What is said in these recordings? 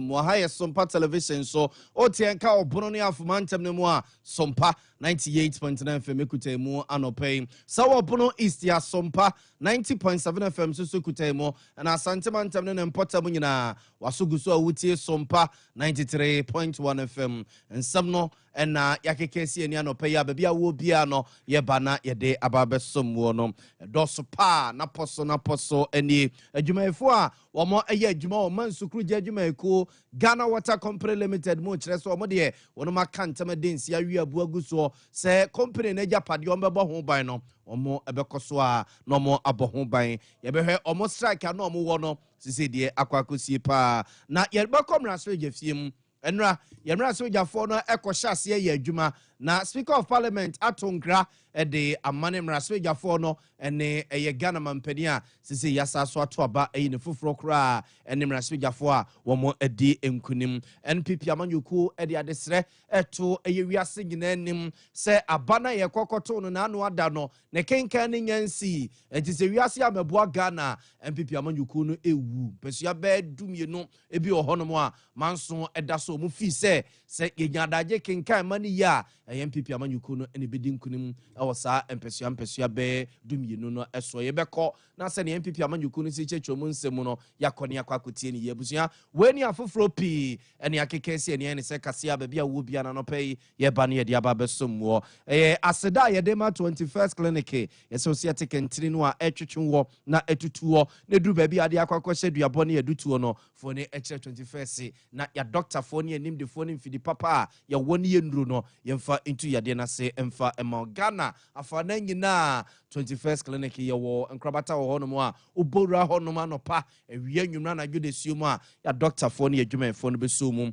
Mwahaya Sompa television so Otienka Obono ni afumantem ne mu a Sompa 98.9 FM kuta mu anopay Sawa Obono East ya Sompa 90.7 FM so kuta mu na Asante mantem ne mpota mu nyina wasuguso awutie Sompa 93.1 FM nsam no na yakekesi ani anopay ya bia wo bia no ye bana ye de ababesom wo no doso pa na poso eni adwumayefo a womo eye adwuma o mansukru je adwumayeko Ghana Water Company Limited mo kire so omode wono maka ntama densi awi abu aguso se company na japade ombebo ho ban no omo ebekoso a no mo aboho ban ye behwe omo strike na omo wo no sisi de akwakosie pa na ye bekomra so jefiem enra yemra so jafo no ekohyase ye adwuma na Speaker of Parliament atonkra de amane mraso jafo no ene eye Ghana mampani a sisi yasa so ato aba ne fufuro kra ene mraso jafo a womo edi enkunim NPP amanyoku de adesre eto eye wiase nyinanim se abana ye kokoto no na anu ada no ne kenkan ne nyansi enti se wiase ameboa Ghana NPP amanyoku no ewu pesua be dumie no ebi ohonom a manso eda so mu fi se yenyadaje kenkan mani ya NPP amanyuku no ene bedi nkunim awasa empesua be dumienu no eso ye beko na se ne NPP amanyuku no si chechwo nsemu no yakone akwakotie ni yebusua weni afoforo pi ene akekesi ene se kase aba bia wo bia na no pay ye ba ne ye dia ba besomwo aseda ye de ma 21st clinic ye se osiate kentiri no a etwetwenwo na etutuo ne duru ba bia de akwakose duabo ne edutuo no fo ne eche 21st na ya doctor fo ne enim de fo ne mfidi papa ya woni ye nduru no yemfa into yade na se emfa ema Ghana afa na nyina 21st clinic ye wo nkrabata wo hono a obora hono ma no pa ewie nwumra na dwodesio mu a ya doctor fo ne adwumayfo no beso mu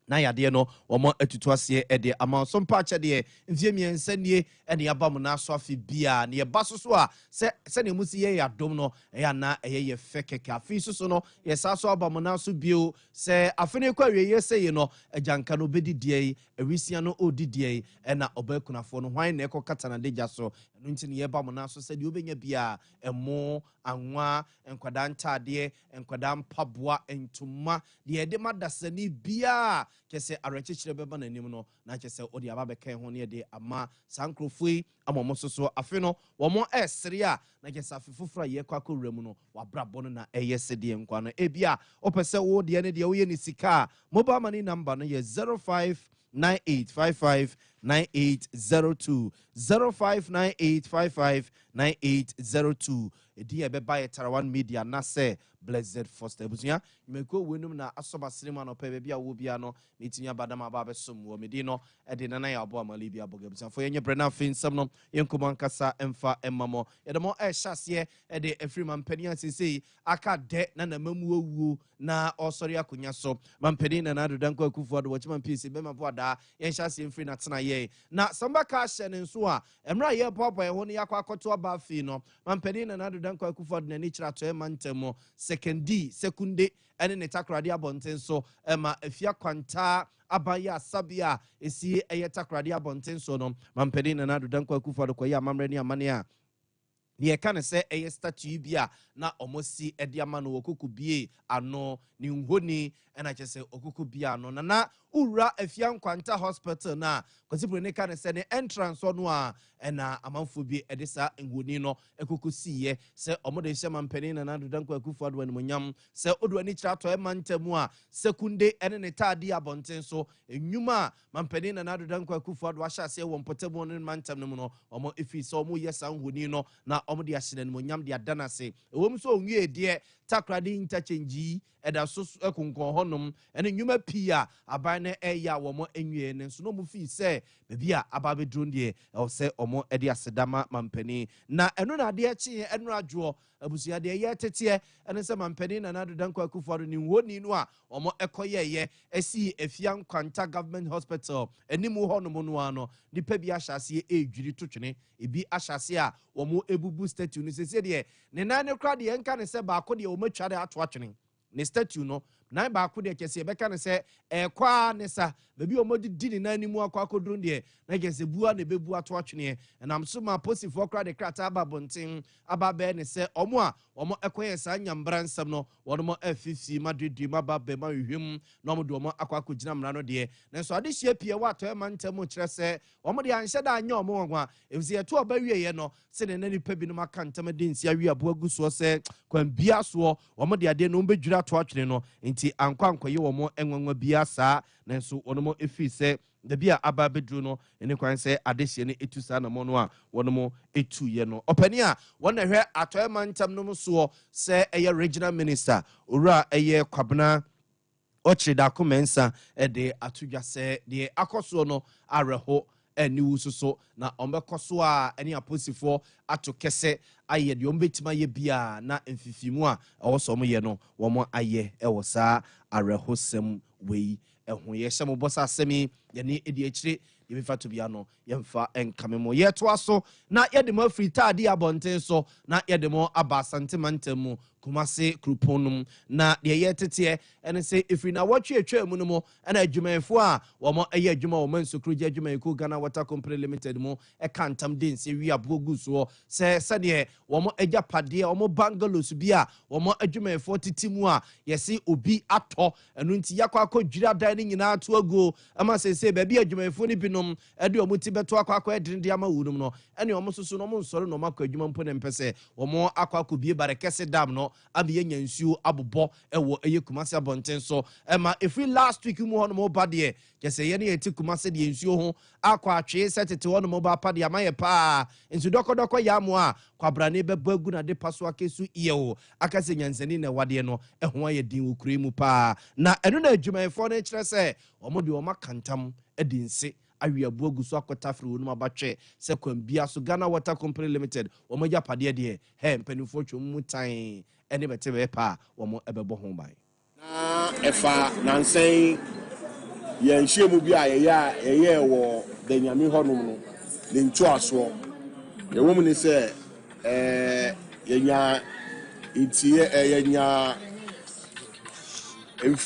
na yade no omo atutu ase ede ama Sompa ache de mfie miensanie ene yabam na so afi bia ne baso so a se ne musi ye yadom no ya na ye fekeke afi so no ye sa so abam na so bio se afene kwa wie ye se ye no ajanka no bedidie awisia no odidie na obakunafo no hwan na ekokata na deja so no ntini ye bam na so se de obenya bia emo anwa enkwada ntade enkwada mpaboa entuma de de madasani bia kese arechechire beba nanim no na kese odi ababeka ho ne de ama sankrofui amomososo afi no womo esere a na kese afifufura ye kwakowremu no wabrabo no na eyesede nkwa no ebia opese wo de ne de wo ye ni sika mobile money number no ye 0598559802 0598559802 edi ebeba ye Tarawan Media na se Blessed Foster busuya meko wenum na asoba sinema no pe bia wo bia no metinya badama ba besom wo medi no ede nana ya abo amali bia boga busuya fo yenye brena finsam no yenkomo ankasa emfa emamo yedemo ehase ede efri mampani asisi aka de na mamu owu na osori akonya so mampani na adodanko akufo ado wachi mampisi be mapo ada yenhase emfri na tena ye na samba ka hye ne nso a emra ye popo ho ne yakwa akoto aba fi no mampani na adodanko akufo ado na ni kira to emantemo sekunde ene ne takrade abonten so ema afia kwanta abaya sabia esi eye takrade abonten so no mampedi na adodanko akufo ado koye amamre ne amane a ye kan se eye statue bia na omosi ede ama no okuku bie ano ni nhoni ena chese okuku bie ano na ura afia nkwanta hospital na kwasipro ne kan se ne entrance no a ena amanfo bi edesa nhoni no ekuku siye se omode hye mampani na adodanko akufo ado animonyam se odo ani kira to emantamu a sekunde ene ne tade abonten so enwuma mampani na adodanko akufo ado ahya se wo mpotemu no mantam no mu no omo efi so omo yesa nhoni no na omode ahyene animonyam de adana se ewom so onwie de takrade interchange eda so ekonkon honom ene nwuma pia aban na eya womo enwie ne so no mu fi se bebia ababedron de o se omo ede asedama mampani na eno na de echi eno adwo abusia de ye tete ene se mampani na adodanko akufo ni woni no a omo ekoyeye esi efia nkwanta government hospital enimu honom no ano nipa bi ahyase edwiri totwene ebi ahyase a womo ebubu statue no se de ne nan ne kra de enka ne se ba ko de o matwa de ato atwene ne statue no na ba ko de kese be ka ne se kwa ne sa baby omodi di ne nanimu akwa kodrun de na kese bua ne bebu ato atwene enam so ma posifo kra de krata aba bonten aba be ne se omo a omo ekoye sa nyambra nsam no wono mo afisi madwedwe maba be ma hwem na omo de omo akwa kogina mra no de nanso ade hye pie wa to ema ntam kire se omo de anhye da anya omo wanwa efisi eto oba wieye no se ne nani pa bi no maka ntam de nsia wi abo aguso se kwan bia so omo de ade no mbedwira to atwene no nti ankwankoye omo enwanwa bia saa nanso wono mo efi se da bia aba bedru no ene kwan se adehye ne etu saa na mo no a wono mo etu ye no opani a wona hwe atoyema ntam no so se eye regional minister owura eye kwabena ochida komensa de atudwa se de akoso no areho eni wusoso na ombekoso a eni aposifo ato kese aye de ombetima ye bia na mfifimu a owoso mo ye no wo mo aye ewo saa areho sem wei ehun ye hyɛ mo bosa asɛmi ye ne edi akire ye bi fato bia no ye mfa enkamemo ye to aso na ye de mo free tade abonten so na ye de mo aba santemantam mu kumase kruponum na de ye tete ene se ifri na watwe atwa mu no mo na adwumayefo a wo mo eye adwuma wo man sukru je adwumayeko Ghana Water Company Limited mo e kantam de nse wi abogu so se de wo mo agya pade wo mo bungalows bia wo mo adwumayefo titimu a ye se obi atɔ enu nti yakwa akɔdwira dan ni nyina to ago ama se ba bi adwumayefo ni binom de wo mo ti beto akwa edinde ama wunum no ene wo mo soso no mo nsɔre no makɔ adwuma mpo ne mpɛsɛ wo mo akwa akɔbie barekɛse dam no abi ye nyansuo abobɔ ewo eye kumase abonten so ema every last week mu hono mo ba de kese ye ne yeti kumase de nsuo ho akwa atwe setete hono mo ba pa de amaye pa nsu dokodoko ya mo a kwabrane bebo agu na de paso akesu iye o akase nyansani na wade no eho aye din okure mu pa na eno na adwumayefo no kire se omo de o makantam edinse awi abu aguso akota firi wonu abatwe se kwambia so Ghana Water Company Limited omo ja pade de mpanifo twom mu tan ene bete be pa omo ebebo ho ban na efa nansen ye nhyiemu bi a ye wo danyame honum no le ntu aso ye wo mu ni se ye nya itie ye nya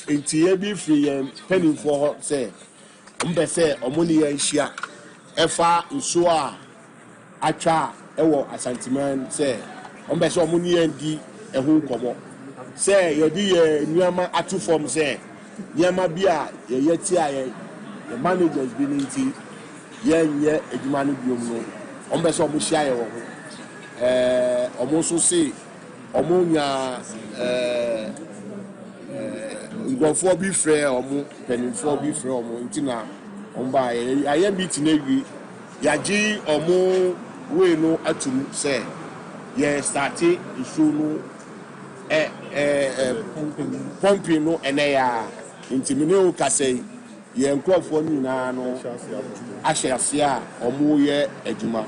itie bi free ye mpanifo ho se mbese omuni ye nhia efa nso a atwa ewo asantiman se mbese omuni ye ndi ehun komo se ye di ye nuama atu form se nuama bi a ye yeti a ye managers bi nti ye nye edwuma no biom no mbese omu hia ye wo ho omu so se omu nya ngofo bi frɛ omu penifo bi frɛ omu nti na omba aye meeting ewi yaji omu we no atum se ye start issue no pumping no ene ya nti me ne o kase ye nkrofo nyina no ahyase a omu ye adwuma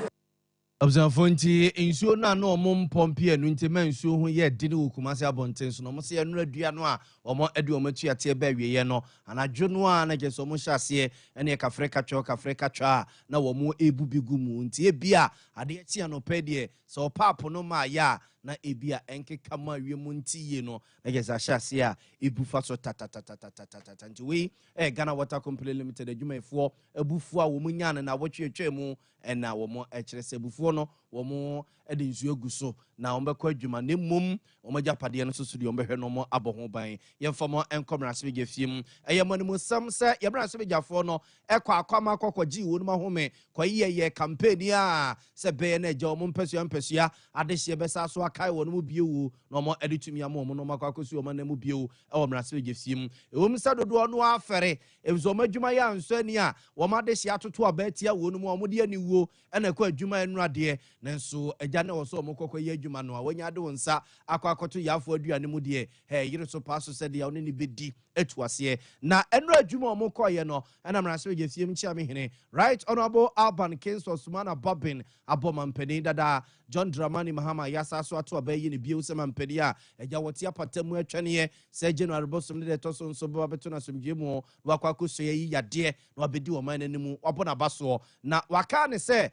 observation nti nsuo na na omo mpompi anu nti ma nsuo ho ye de ne wokumase abonten so no mo se ye no adua no a omo ade omo tuate ba wieye no anadwo no a na je so mo hyase ene kafreka twa na wo mo ebubigu mu nti e bia ade ati anopa de so papo no ma ya na ebia enkeka ma wiemu nti ye no na je sa hyase a ebufa so tata nti we Ghana Water Company Limited adwumayefo ebufu a wo mu nya na wotwetwe mu ena wo mo ekire se ebufu no wo mo ede nsuo gu so na wo bekɔ adwuma ne mum wo mo japade no so de wo behwe no mo abɔ ho ban yemfamo enkomra se be fiem eyemanimu sam se yebra se be jafo no ekɔ akwama akɔkɔgi wo no ma home kɔyeye campaign a se be na agya wo mo mpesua adehye besa so akai wo no mo biewu na mo ede tumi ama wo no makɔkɔsi wo ma na mo biewu e wo mra se be fiem e wo msa dodo no afere e zo madwuma ya nso ani a wo ma adehye atoto abatia wo no mo de ani wo ena kɔ adwuma enurade nanso agya ne wo so mo kɔkɔye adwuma no a wonya de wo nsa akɔkɔto yafo aduane mu de yire so paso se de ya oni ni bedi etuase na enu adwuma omo koye no ena mraso ye fiem chia me hene right honorable Alban Kings Osmana Bobbin abomampeni dada John Dramani Mahama yasa so ato abayi ne bio se mampeni a eja wote apatamu atwane se January bosom de to so bo beto na somgye mu wakwakoso yi yade na obedi wo man animu obona baso na waka ne se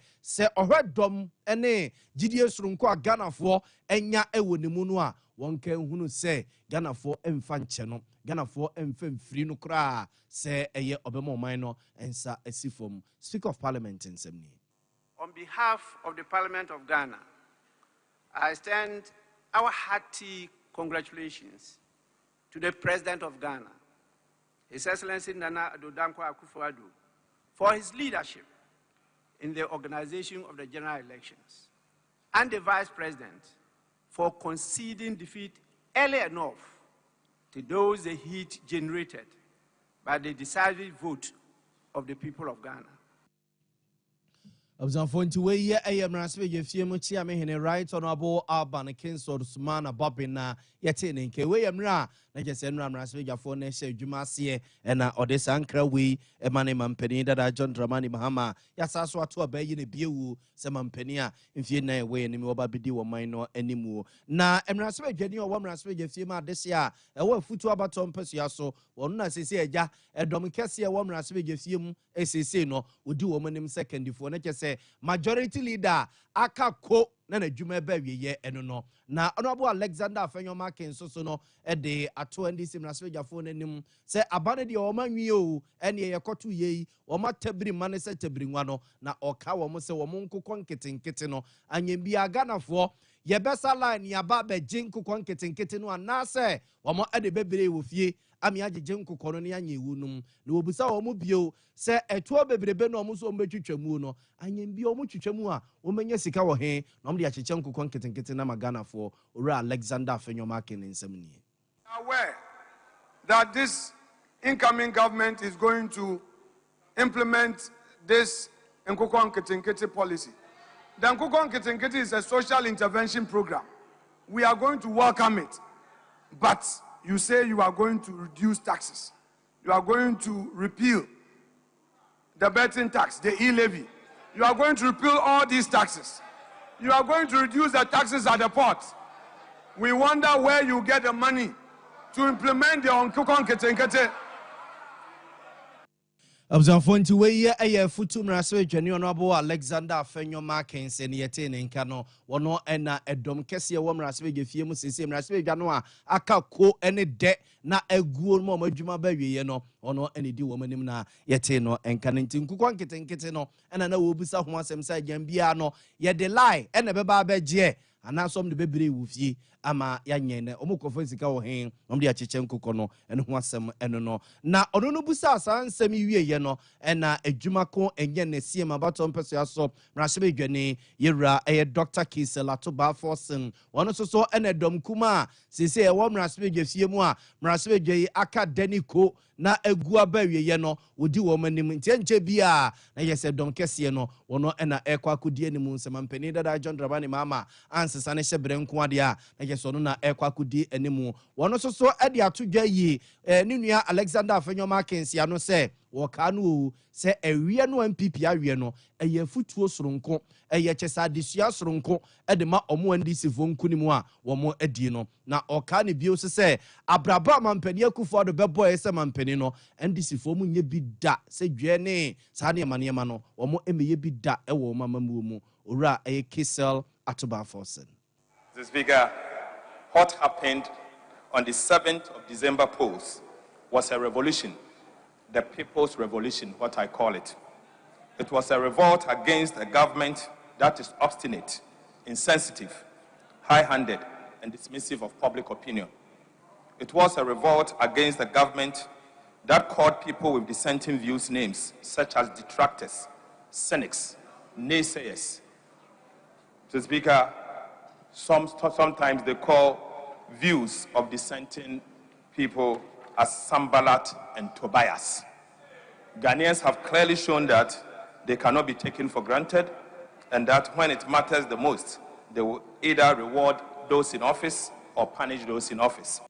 ohwedom ene gidie soronko a Ghanafoɔ enya ewo ne mu no a wɔn kan hunu sɛ Ghanafoɔ emfa nkyɛ no Ghanafoɔ emfa mfiri no kra sɛ eye obema ɔman no ensa asifom. Speaker of Parliament nsɛm ni. On behalf of the Parliament of Ghana, I extend our hearty congratulations to the President of Ghana, His Excellency Nana Addo Dankwa Akufo-Addo, for his leadership in the organization of the general elections, and the Vice President for conceding defeat early enough to those the heat generated by the decisive vote of the people of Ghana. Observant way ye Raspe Yefim Chiamehene right honorable Alban Kinsor Sumana Bobina Yatin in Kwayamra, Najasenram Raspe for Neshe Jumasie and Odessa Ankra we Emanem Penny that John Dramani Mahama Yasaswa to obey in a bew Saman Penia in Fiena way and Moba Bidi or minor anymore. Na Emraspe Jenny or one Raspe Yefima this year, a well foot to Abaton Persiaso, or Nasi ja, a Domicasia one Raspe Yefim, SC no, would do woman second before Najas. Majority leader akako na na dwuma ba wiye eno no na honorable Alexander Afenyoma Kenso so no e de ato ndc mrasbejafo nanim se abane de o manwie o ene ye koto yei o matabiri mane se tabiri nwa no na oka wo mo se wo mo nkokon ketenkete no anyembi aganafo ye besa line ya ba be jinkokon ketenkete no anase wo mo ade bebere wo fie ami agege nkokoro ne anya ewunum na obusa wo mu bio se etuo bebrebe no omuso ombetwitwamu no anyembi omutwitwamu a omenya sika wo he na omde acheche nkokon ketenkete na maganafo ora Alexander Afenyoma nsɛm nie. Aware that this incoming government is going to implement this nkokon ketenkete policy. The nkokon ketenkete is a social intervention program. We are going to welcome it, but you say you are going to reduce taxes. You are going to repeal the betting tax, the e-levy. You are going to repeal all these taxes. You are going to reduce the taxes at the port. We wonder where you get the money to implement the nkokon ketenkete. Observant way a futu mraswe jeni honorable Alexander Afenyoma Kense ne yete ne nka no wono ena edom kese wo mraswe gefie mu sese mraswe dwa no a aka ko ene de na aguo mo adwuma ba wiye no ono ene di wo manim na yete no enka ne ntinkukwa nketenkete no ena na wo busa ho asem sa jambia no ye de lie ene beba ba je anasom de bebere wo fie ama yanye ne omukofo sika wo hen omde acheche nkukọ no ene ho asem eno no na ono no busa asansem wieye no ena adwumako enye ne siem abato mpeso aso mrahye dwane yewura Dr. Kisela to ba forsen wono so ena dom kuma sese e wo mrahye dwafie mu a mrahye dwe akademiko na agua ba wieye no wodi wo manim ntenche bia na yese dom kese no wono ena ekwa akudie ne mu nsemampani dada John Dramani Mahama ansesa ne hyebere nko ade a na yese no na ekwa akudie enemu wono so ade atodwa yi ne nua Alexander Afenyoma Kensia no se woka no se ewie no MPP awie no eye futuo soronko eye kyesa desua soronko de ma omo ndc fo nkunimu a womo adi no na oka ne bio se abraba mampani akufo do bebo ese mampani no ndc fo mu nye bi da se dwe ne sa ne manema no womo emeye bi da ewo mamamu mu ora eye Kisel Atoba Forsen. Mr. Speaker, what happened on the 7th of December polls was a revolution, the people's revolution, what I call it. It was a revolt against a government that is obstinate, insensitive, high-handed, and dismissive of public opinion. It was a revolt against a government that called people with dissenting views names, such as detractors, cynics, naysayers. Mr. Speaker, sometimes they call views of dissenting people as Sambalat and Tobias. Ghanaians have clearly shown that they cannot be taken for granted, and that when it matters the most, they will either reward those in office or punish those in office.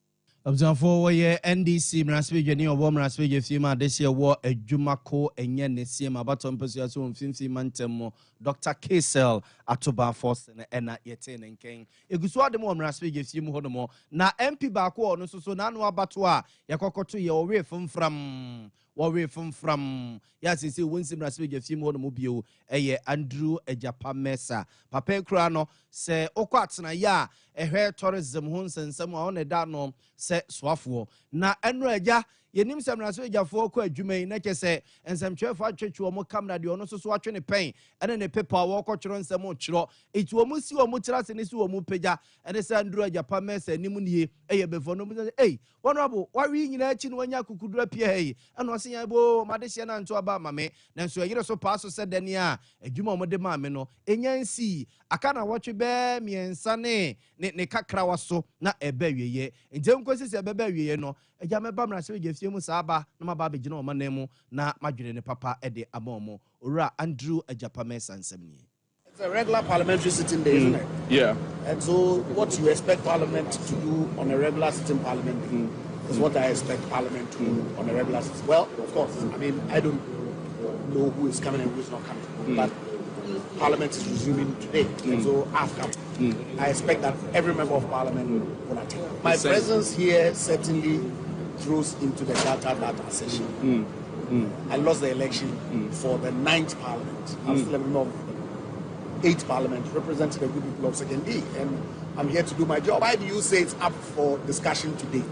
Observant way NDC mrasbe dwane obo mrasbe jefima desie wo adwumako enye ne siem abato mpeso so mfimfi mantem Dr. Kisel Atoba Forsen ena yete ne nken eguso ade mo mrasbe jefim ho no mo na MP ba ko no so na no abato a yekokoto ye owe fumfram wɔwe from ya sisi wonsim na sɛ gyafim hɔ no mu bio ɛyɛ Andrew Ejapa Mesa papa kura no sɛ okɔ atena ya ɛhwɛ tourism ho nsensɛm a ɔne da no sɛ soafoɔ na ɛno agya yenim sɛ mna so gyafo kɔ adwuma yi na kyɛ sɛ nsɛmtwerɛfo atwetwe ɔmo kamera de ɔno so so atwe ne pɛn ɛne ne pepa a wɔkɔtwerɛ nsɛm ɔkyerɛ eti ɔmo si ɔmo kyerɛ ase ne si ɔmo pagya ɛne sɛ Andrew Ejapa Mesa anim nie ɛyɛ befo no mo sɛ ei wɔnrabo wawi nyina akyi no wanya kukudura pia hei ɛno ɔse yan bo made hyɛ na nto aba ma me nanso ɛyere so paa so sɛ dɛne a adwuma ɔmo de ma me no enya nsi aka na wɔtwe bɛ miɛnsa ne kakrawa so na ɛbɛ wieye nti nkosi sɛ ɛbɛbɛ wieye no agya mɛba mra sɛ gyafie mu saa ba na maba bɛgyina ɔma nan mu na madwene ne papa ɛde ama ɔmo owura Andrew Ejapa Mesa nsɛm nie. It's a regular parliamentary sitting day, isn't it? Yeah. And so what you expect Parliament to do on a regular sitting Parliament is what I expect Parliament to do on a regular sitting. Well, of course, I mean, I don't know who is coming and who is not coming, but Parliament is resuming today, and so I've come. I expect that every member of Parliament will attend. My presence here certainly throws into the data session. I lost the election for the 9th Parliament. I'm still a member of 8th Parliament, representing the good people of 2nd D, and I'm here to do my job. Why do you say it's up for discussion today?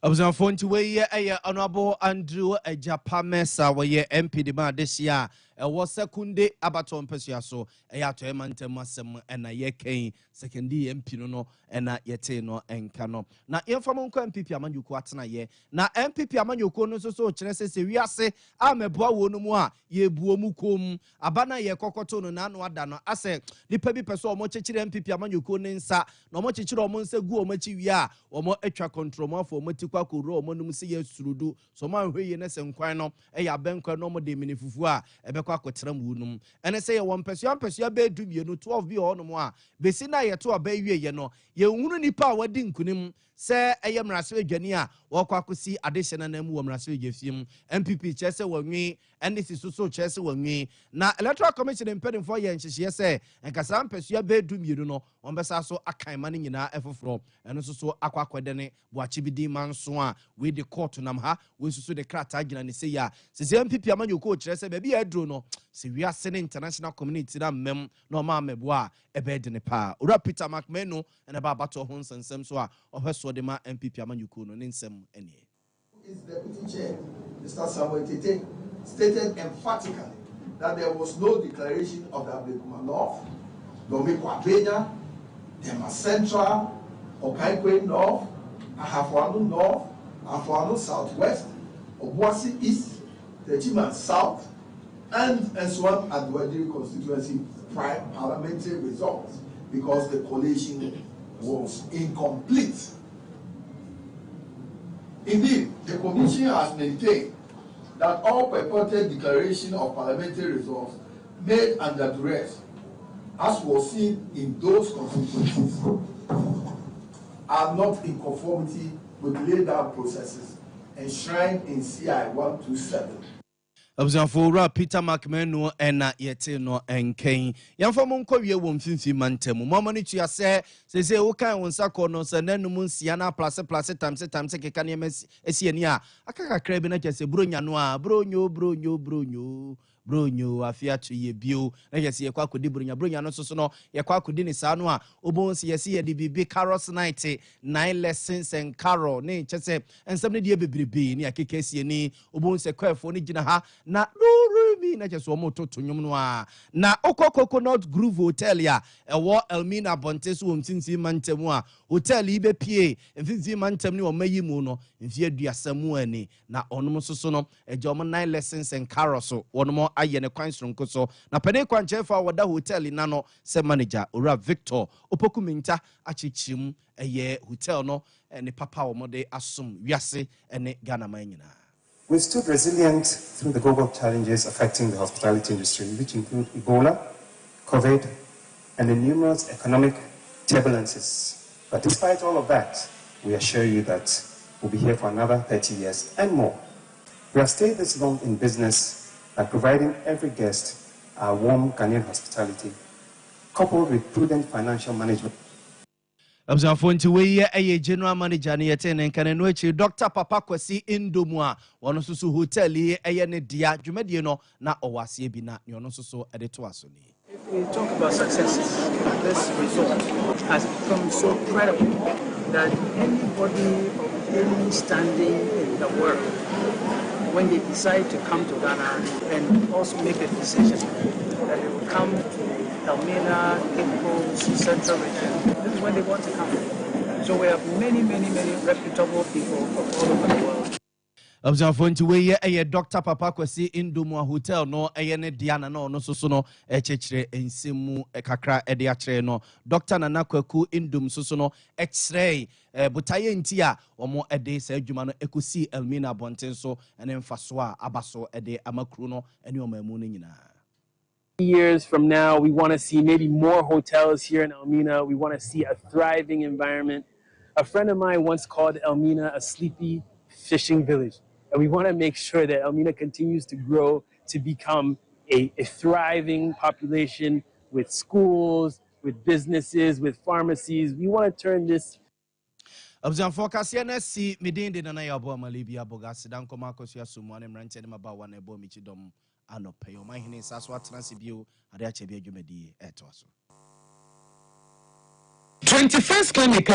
Abusanfo nti we ye honorable Andrew Ejapa Mesa we MP de ma this year ɛwɔ sekunde abaton pesua so ɛyɛ atɔe mantem asɛm ɛna yɛ kɛn sekunde MP no ɛna yɛte no ɛnka no na yɛmfa mo nkɔ MPP amanyɔkuo atena yɛ na MPP amanyɔkuo no so kyerɛ sɛ wiase a mɛboa wo no mu a yɛbuo mu kom aba na yɛ kɔkɔto no na no ada no asɛ nipa bi pɛso ɔmo kyekyere MPP amanyɔkuo ne nsa na ɔmo kyekyere ɔmo nsa gu ɔmo akyi wi a ɔmo atwa control mo afɔ ɔmo tikwa koro ɔmo num sɛ yɛ surudu so ɔmo ahwɛ yɛ ne sɛ nkwan no ɛyɛ abɛnkwan no ɔmo de mini fufu a ɛbɛkɔ akɔtram wunum ɛne sɛ yɛ wɔn mpɛsua bɛ du mienu 12 bi hɔ no mo a besi na yɛ to aba wie yɛ no yɛ nhunu nipa a wadi nkunim sɛ ɛyɛ mraso adwani a wɔkɔ akɔsi adehye na mu wɔ mraso adwafiem MPP kyerɛ sɛ wɔnwe NDC so kyerɛ sɛ wɔnwe na electoral commission mpɛdemfo yɛ nhyehyɛ sɛ nkasa mpɛsua bɛ du mienu no wɔn bɛsa so akan ma ne nyinaa ɛfoforɔ ɛno so akɔ akɔde ne boakye bi di man so a we de court nam ha we so de krata gyina ne sɛ ya sɛ MPP amanyɔkuo kyerɛ sɛ baabi yɛ aduro no sɛ wiase ne international community na mmem na ɔma amɛboa a ɛbɛɛ de ne paa owura Peter McMahon ɛna ba abato ho nsɛnsɛm so a ɔhwɛ so de ma MPP amanyɔkuo no ne nsɛm ɛnie. His deputy chair, Mr. Samuel Tete, stated emphatically that there was no declaration of the Ablekuma North, Lomiko Abenya, Tema Central, Okaikwe North, Ahafuanu North, Ahafuanu Southwest, Obuasi East, Techiman South, and Nswan Adwadiri constituency prime parliamentary results because the coalition was incomplete. Indeed, the Commission has maintained that all purported declaration of parliamentary results made under duress, as was seen in those constituencies, are not in conformity with laid out processes enshrined in CI 127. Abusanfo Peter McMahon ɛna yɛte no ɛnkɛn yɛmfa mo nkɔ wie wɔ mfimfini mantam mama no tua sɛ wo kan wo nsa kɔ no sɛ nanum nsia na place times keka ne esi ani a aka kakra bi na kyɛ sɛ bronya no a bronyo afia to ye bio na yesi ye kwa kodi bronya no so no ye kwa kodi ni saa no a obon se yesi ye de bibi carols night 9 lessons and carol ne kyese ensem ne de bebrebe ne akeka sie ni obon se kwafo ne gina ha na rurumi na kyese omo toto nwom no a na Coconut Groove Hotel ya ewo Elmina Bonte so mtinti mantam a hotel yi be pie mfinti mantam ne o mayi mu no mfi aduasamu ani na onom so no eje omo 9 lessons and carol so wonom aye ne kwan sonko so na pane kwan chefa wada hotel na no se manager ora Victor Opokuminta achichim eye hotel no ne papa wo mode asom wiase ne Ghana man nyina. We stood resilient through the global challenges affecting the hospitality industry, which include Ebola, COVID, and the numerous economic turbulences. But despite all of that, we assure you that we'll be here for another 30 years and more. We have stayed this long in business by providing every guest our warm Ghanaian hospitality, coupled with prudent financial management. Abzafo nti we ye general manager ne yete ne kan no echi Dr. Papa Kwasi Indomu a wono susu hotel ye ne dia dwumadie no na owase bi na ne ono susu ede to aso ni. If we talk about successes, this result has become so credible that anybody of any standing in the world, when they decide to come to Ghana and also make a decision that they will come to Elmina, Cape Coast, Central Region, this is when they want to come. So we have many reputable people from all over the world. Abzafo nti we ye Dr. Papa Kwasi Indomu hotel no ne Diana no susu no echechire ensemu kakra ede akire no Dr. Nana Kwaku Indom susu no x-ray butaye nti a omo ede sa adwuma no ekosi Elmina Bonten so ene mfaso a abaso ede amakru no ene omamu no nyina. Years from now, we want to see maybe more hotels here in Elmina. We want to see a thriving environment. A friend of mine once called Elmina a sleepy fishing village. And we want to make sure that Elmina continues to grow to become a thriving population with schools, with businesses, with pharmacies. We want to turn this. Abzafo kase na si medinde na ya bo amalibi aboga sidan koma akosia sumu ane mrante ne maba wa na ebo michidom anope yo mahine saso atranse bio ade ache bi adwumadi eto so 21st clinic